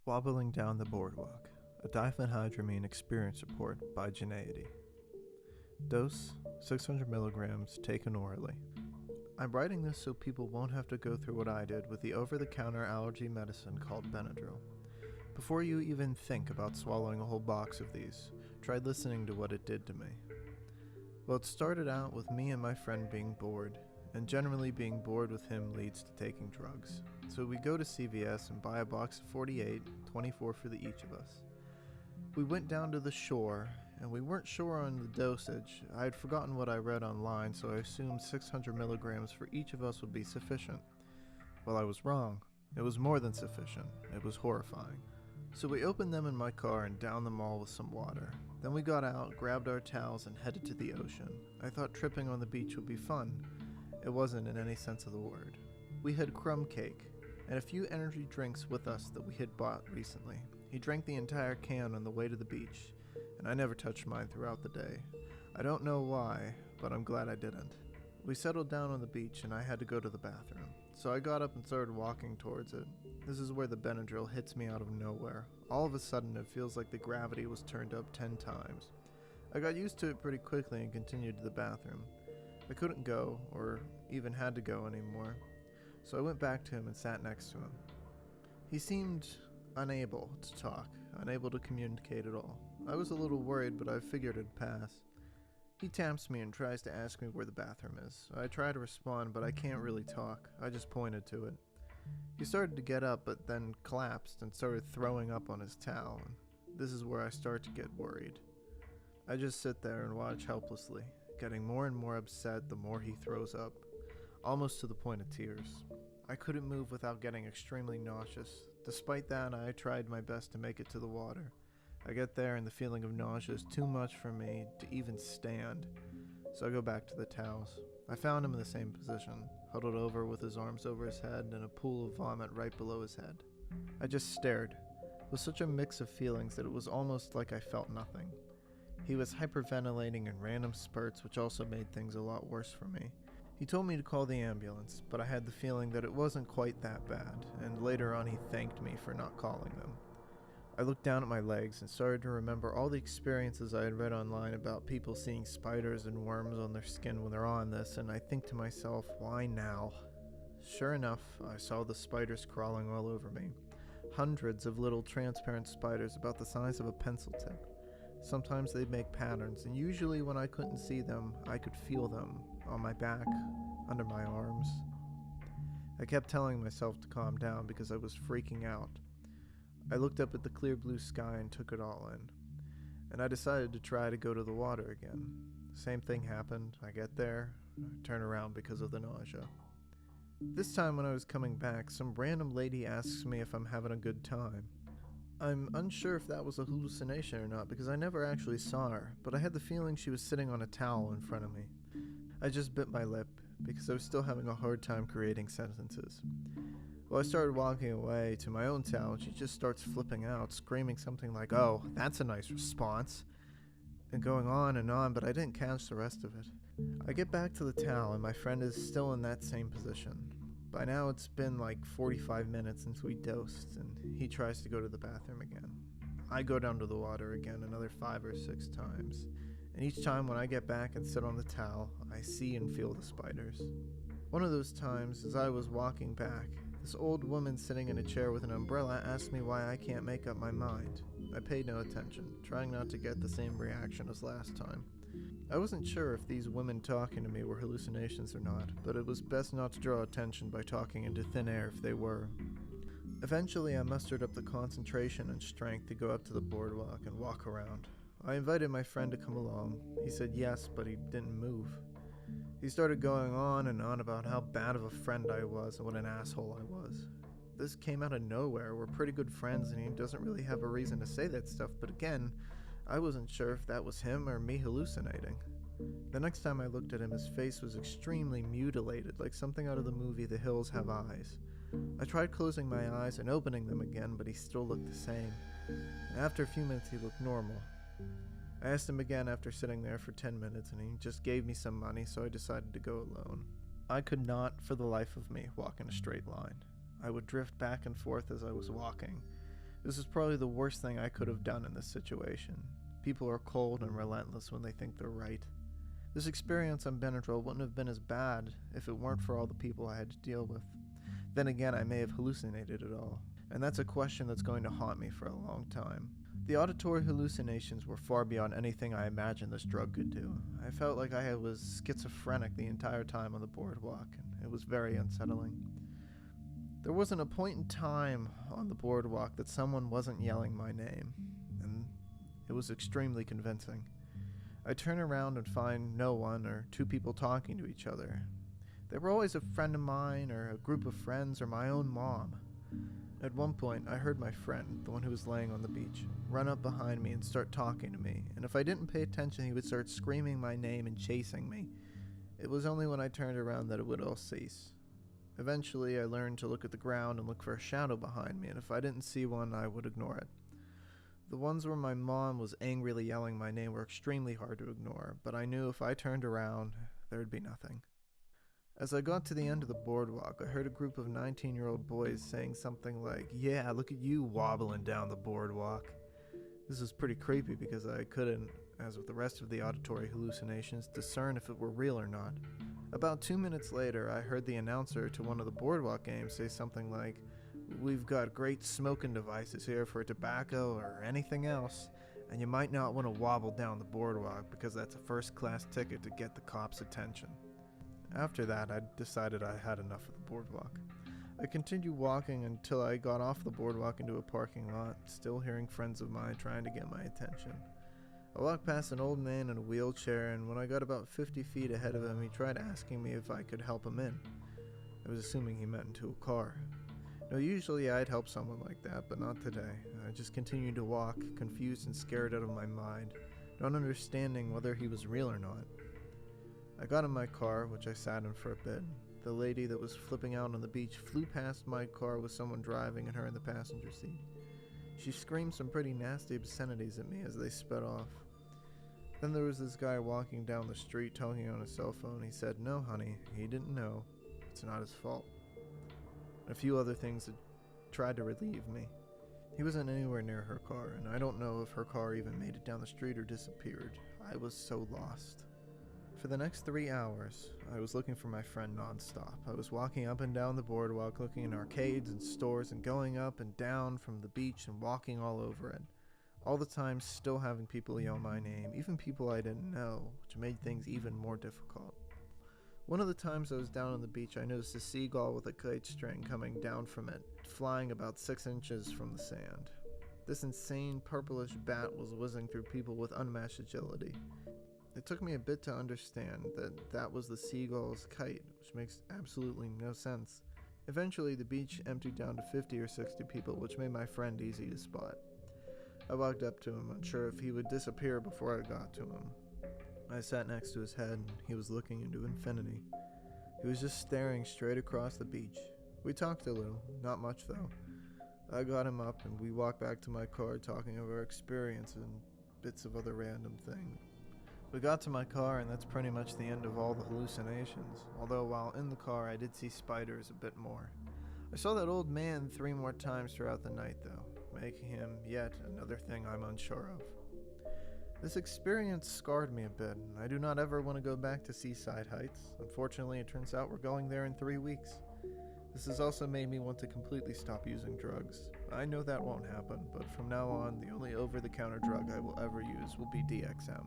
Wobbling Down the Boardwalk, a diphenhydramine experience report by Janaeity. Dose, 600 milligrams, taken orally. I'm writing this so people won't have to go through what I did with the over-the-counter allergy medicine called Benadryl. Before you even think about swallowing a whole box of these, try listening to what it did to me. Well, it started out with me and my friend being bored, and generally being bored with him leads to taking drugs. So we go to CVS and buy a box of 48, 24 for the each of us. We went down to the shore, and we weren't sure on the dosage. I had forgotten what I read online, so I assumed 600 milligrams for each of us would be sufficient. Well, I was wrong. It was more than sufficient. It was horrifying. So we opened them in my car and downed them all with some water. Then we got out, grabbed our towels, and headed to the ocean. I thought tripping on the beach would be fun. It wasn't in any sense of the word. We had crumb cake and a few energy drinks with us that we had bought recently. He drank the entire can on the way to the beach, and I never touched mine throughout the day. I don't know why, but I'm glad I didn't. We settled down on the beach and I had to go to the bathroom, so I got up and started walking towards it. This is where the Benadryl hits me out of nowhere. All of a sudden it feels like the gravity was turned up 10 times. I got used to it pretty quickly and continued to the bathroom. I couldn't go, or even had to go anymore, so I went back to him and sat next to him. He seemed unable to talk, unable to communicate at all. I was a little worried, but I figured it'd pass. He taps me and tries to ask me where the bathroom is. I try to respond, but I can't really talk. I just pointed to it. He started to get up, but then collapsed and started throwing up on his towel. This is where I start to get worried. I just sit there and watch helplessly, getting more and more upset the more he throws up, almost to the point of tears. I couldn't move without getting extremely nauseous. Despite that, I tried my best to make it to the water. I get there and the feeling of nausea is too much for me to even stand, so I go back to the towels. I found him in the same position, huddled over with his arms over his head and a pool of vomit right below his head. I just stared, with such a mix of feelings that it was almost like I felt nothing. He was hyperventilating in random spurts, which also made things a lot worse for me. He told me to call the ambulance, but I had the feeling that it wasn't quite that bad, and later on he thanked me for not calling them. I looked down at my legs and started to remember all the experiences I had read online about people seeing spiders and worms on their skin when they're on this, and I think to myself, why now? Sure enough, I saw the spiders crawling all over me. Hundreds of little transparent spiders about the size of a pencil tip. Sometimes they'd make patterns, and usually when I couldn't see them, I could feel them on my back, under my arms. I kept telling myself to calm down because I was freaking out. I looked up at the clear blue sky and took it all in, and I decided to try to go to the water again. Same thing happened. I get there, I turn around because of the nausea. This time when I was coming back, some random lady asks me if I'm having a good time. I'm unsure if that was a hallucination or not because I never actually saw her, but I had the feeling she was sitting on a towel in front of me. I just bit my lip because I was still having a hard time creating sentences. Well, I started walking away to my own towel and she just starts flipping out, screaming something like, "Oh, that's a nice response," and going on, but I didn't catch the rest of it. I get back to the towel and my friend is still in that same position. By now it's been like 45 minutes since we dosed, and he tries to go to the bathroom again. I go down to the water again another 5 or 6 times, and each time when I get back and sit on the towel, I see and feel the spiders. One of those times, as I was walking back, this old woman sitting in a chair with an umbrella asked me why I can't make up my mind. I paid no attention, trying not to get the same reaction as last time. I wasn't sure if these women talking to me were hallucinations or not, but it was best not to draw attention by talking into thin air if they were. Eventually, I mustered up the concentration and strength to go up to the boardwalk and walk around. I invited my friend to come along. He said yes, but he didn't move. He started going on and on about how bad of a friend I was and what an asshole I was. This came out of nowhere. We're pretty good friends and he doesn't really have a reason to say that stuff, but again, I wasn't sure if that was him or me hallucinating. The next time I looked at him, his face was extremely mutilated, like something out of the movie The Hills Have Eyes. I tried closing my eyes and opening them again, but he still looked the same. After a few minutes, he looked normal. I asked him again after sitting there for 10 minutes, and he just gave me some money, so I decided to go alone. I could not, for the life of me, walk in a straight line. I would drift back and forth as I was walking, This is probably the worst thing I could have done in this situation. People are cold and relentless when they think they're right. This experience on Benadryl wouldn't have been as bad if it weren't for all the people I had to deal with. Then again, I may have hallucinated it all, and that's a question that's going to haunt me for a long time. The auditory hallucinations were far beyond anything I imagined this drug could do. I felt like I was schizophrenic the entire time on the boardwalk, and it was very unsettling. There wasn't a point in time on the boardwalk that someone wasn't yelling my name, and it was extremely convincing. I turn around and find no one or two people talking to each other. They were always a friend of mine or a group of friends or my own mom. At one point, I heard my friend, the one who was laying on the beach, run up behind me and start talking to me, and if I didn't pay attention, he would start screaming my name and chasing me. It was only when I turned around that it would all cease. Eventually, I learned to look at the ground and look for a shadow behind me, and if I didn't see one, I would ignore it. The ones where my mom was angrily yelling my name were extremely hard to ignore, but I knew if I turned around, there would be nothing. As I got to the end of the boardwalk, I heard a group of 19-year-old boys saying something like, "Yeah, look at you wobbling down the boardwalk." This was pretty creepy because I couldn't, as with the rest of the auditory hallucinations, discern if it were real or not. About 2 minutes later, I heard the announcer to one of the boardwalk games say something like, "We've got great smoking devices here for tobacco or anything else, and you might not want to wobble down the boardwalk because that's a first-class ticket to get the cops' attention." After that, I decided I had enough of the boardwalk. I continued walking until I got off the boardwalk into a parking lot, still hearing friends of mine trying to get my attention. I walked past an old man in a wheelchair, and when I got about 50 feet ahead of him, he tried asking me if I could help him in. I was assuming he meant into a car. No, usually I'd help someone like that, but not today. I just continued to walk, confused and scared out of my mind, not understanding whether he was real or not. I got in my car, which I sat in for a bit. The lady that was flipping out on the beach flew past my car with someone driving and her in the passenger seat. She screamed some pretty nasty obscenities at me as they sped off. Then there was this guy walking down the street talking on his cell phone. He said, "No, honey, he didn't know. It's not his fault." And a few other things that tried to relieve me. He wasn't anywhere near her car, and I don't know if her car even made it down the street or disappeared. I was so lost. For the next 3 hours, I was looking for my friend nonstop. I was walking up and down the boardwalk, looking in arcades and stores, and going up and down from the beach and walking all over it. All the time still having people yell my name, even people I didn't know, which made things even more difficult. One of the times I was down on the beach, I noticed a seagull with a kite string coming down from it, flying about 6 inches from the sand. This insane purplish bat was whizzing through people with unmatched agility. It took me a bit to understand that that was the seagull's kite, which makes absolutely no sense. Eventually, the beach emptied down to 50 or 60 people, which made my friend easy to spot. I walked up to him, unsure if he would disappear before I got to him. I sat next to his head, and he was looking into infinity. He was just staring straight across the beach. We talked a little, not much though. I got him up, and we walked back to my car talking of our experience and bits of other random things. We got to my car, and that's pretty much the end of all the hallucinations, although while in the car I did see spiders a bit more. I saw that old man 3 more times throughout the night though, making him yet another thing I'm unsure of. This experience scarred me a bit, and I do not ever want to go back to Seaside Heights. Unfortunately, it turns out we're going there in 3 weeks. This has also made me want to completely stop using drugs. I know that won't happen, but from now on, the only over-the-counter drug I will ever use will be DXM.